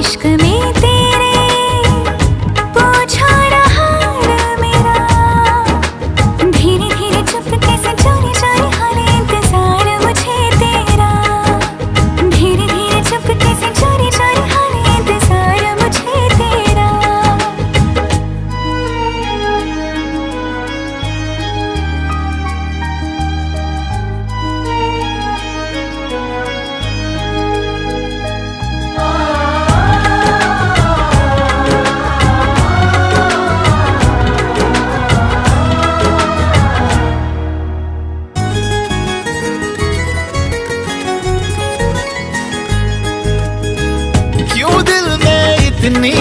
इश्क में तेरे पूछा ना हाल मेरा, धीरे धीरे चुपके से चोरी चोरी हाल इंतजार मुझे तेरा, धीरे धीरे चुपके से चोरी चोरी हाल इंतजार मुझे तेरा। क्यों दिल में इतनी